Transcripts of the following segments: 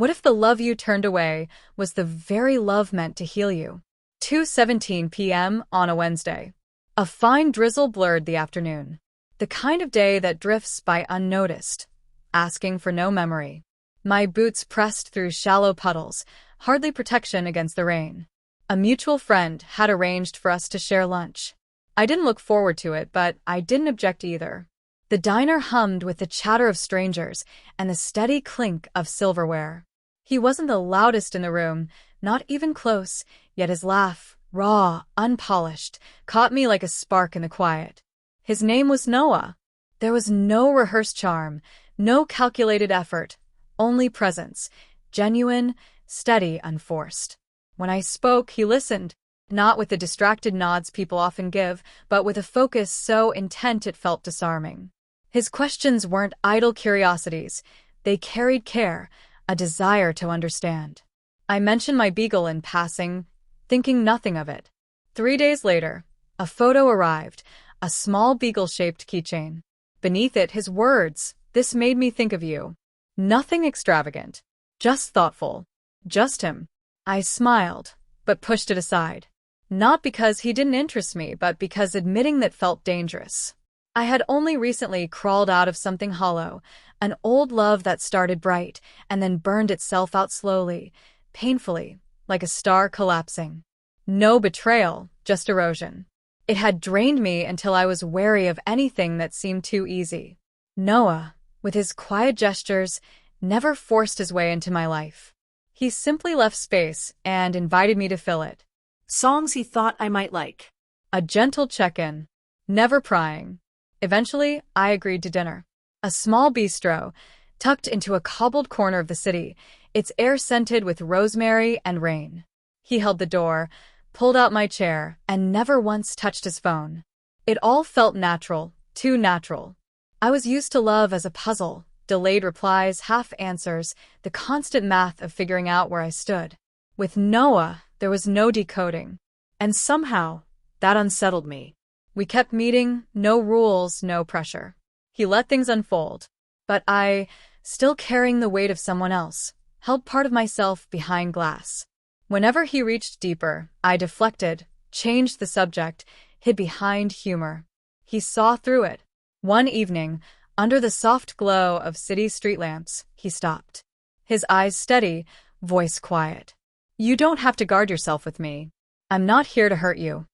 What if the love you turned away was the very love meant to heal you? 2:17 p.m. on a Wednesday. A fine drizzle blurred the afternoon. The kind of day that drifts by unnoticed, asking for no memory. My boots pressed through shallow puddles, hardly protection against the rain. A mutual friend had arranged for us to share lunch. I didn't look forward to it, but I didn't object either. The diner hummed with the chatter of strangers and the steady clink of silverware. He wasn't the loudest in the room, not even close, yet his laugh, raw, unpolished, caught me like a spark in the quiet. His name was Noah. There was no rehearsed charm, no calculated effort, only presence, genuine, steady, unforced. When I spoke, he listened, not with the distracted nods people often give, but with a focus so intent it felt disarming. His questions weren't idle curiosities. They carried care, a desire to understand. I mentioned my beagle in passing, thinking nothing of it. 3 days later, a photo arrived, a small beagle-shaped keychain. Beneath it, his words, "This made me think of you." Nothing extravagant, just thoughtful, just him. I smiled, but pushed it aside. Not because he didn't interest me, but because admitting that felt dangerous. I had only recently crawled out of something hollow, an old love that started bright and then burned itself out slowly, painfully, like a star collapsing. No betrayal, just erosion. It had drained me until I was wary of anything that seemed too easy. Noah, with his quiet gestures, never forced his way into my life. He simply left space and invited me to fill it. Songs he thought I might like. A gentle check-in, never prying. Eventually, I agreed to dinner. A small bistro, tucked into a cobbled corner of the city, its air scented with rosemary and rain. He held the door, pulled out my chair, and never once touched his phone. It all felt natural, too natural. I was used to love as a puzzle, delayed replies, half answers, the constant math of figuring out where I stood. With Noah, there was no decoding. And somehow, that unsettled me. We kept meeting, no rules, no pressure. He let things unfold. But I, still carrying the weight of someone else, held part of myself behind glass. Whenever he reached deeper, I deflected, changed the subject, hid behind humor. He saw through it. One evening, under the soft glow of city street lamps, he stopped. His eyes steady, voice quiet. "You don't have to guard yourself with me. I'm not here to hurt you."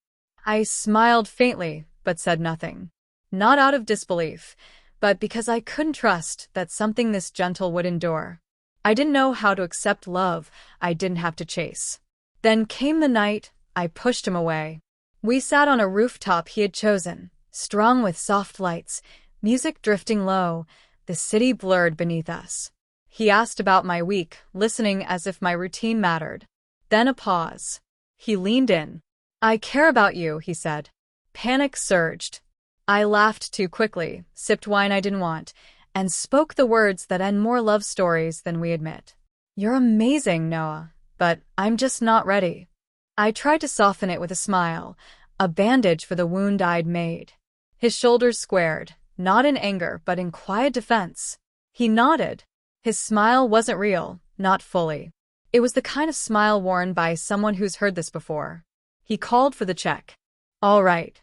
I smiled faintly, but said nothing. Not out of disbelief, but because I couldn't trust that something this gentle would endure. I didn't know how to accept love I didn't have to chase. Then came the night I pushed him away. We sat on a rooftop he had chosen, strung with soft lights, music drifting low, the city blurred beneath us. He asked about my week, listening as if my routine mattered. Then a pause. He leaned in. "I care about you," he said. Panic surged. I laughed too quickly, sipped wine I didn't want, and spoke the words that end more love stories than we admit. "You're amazing, Noah, but I'm just not ready." I tried to soften it with a smile, a bandage for the wound I'd made. His shoulders squared, not in anger but in quiet defense. He nodded. His smile wasn't real, not fully. It was the kind of smile worn by someone who's heard this before. He called for the check. "All right."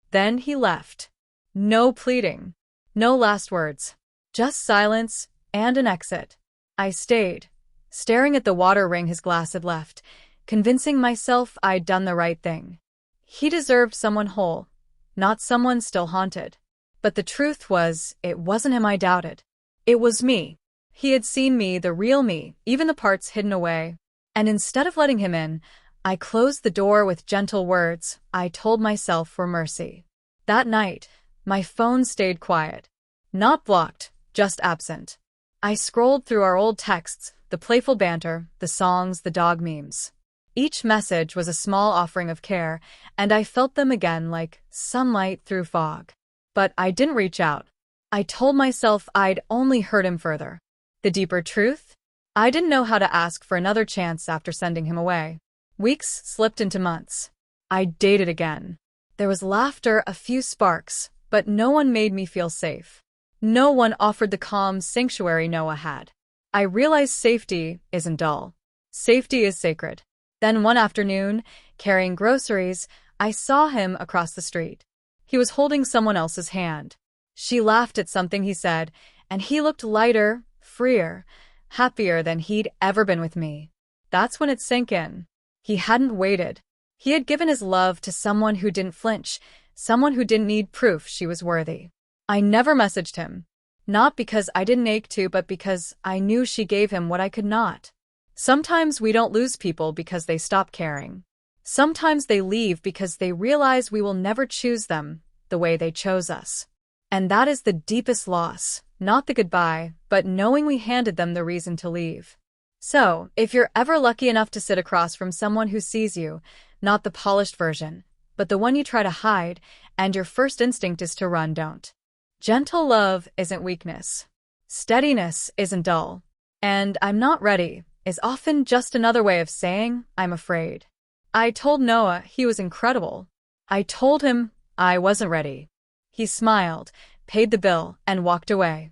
Then he left. No pleading. No last words. Just silence and an exit. I stayed, staring at the water ring his glass had left, convincing myself I'd done the right thing. He deserved someone whole, not someone still haunted. But the truth was, it wasn't him I doubted. It was me. He had seen me, the real me, even the parts hidden away. And instead of letting him in, I closed the door with gentle words I told myself for mercy. That night, my phone stayed quiet. Not blocked, just absent. I scrolled through our old texts, the playful banter, the songs, the dog memes. Each message was a small offering of care, and I felt them again like sunlight through fog. But I didn't reach out. I told myself I'd only hurt him further. The deeper truth? I didn't know how to ask for another chance after sending him away. Weeks slipped into months. I dated again. There was laughter, a few sparks, but no one made me feel safe. No one offered the calm sanctuary Noah had. I realized safety isn't dull. Safety is sacred. Then one afternoon, carrying groceries, I saw him across the street. He was holding someone else's hand. She laughed at something he said, and he looked lighter, freer, happier than he'd ever been with me. That's when it sank in. He hadn't waited. He had given his love to someone who didn't flinch, someone who didn't need proof she was worthy. I never messaged him. Not because I didn't ache to, but because I knew she gave him what I could not. Sometimes we don't lose people because they stop caring. Sometimes they leave because they realize we will never choose them the way they chose us. And that is the deepest loss, not the goodbye, but knowing we handed them the reason to leave. So, if you're ever lucky enough to sit across from someone who sees you, not the polished version, but the one you try to hide, and your first instinct is to run, don't. Gentle love isn't weakness. Steadiness isn't dull. And I'm not ready is often just another way of saying I'm afraid. I told Noah he was incredible. I told him I wasn't ready. He smiled, paid the bill, and walked away.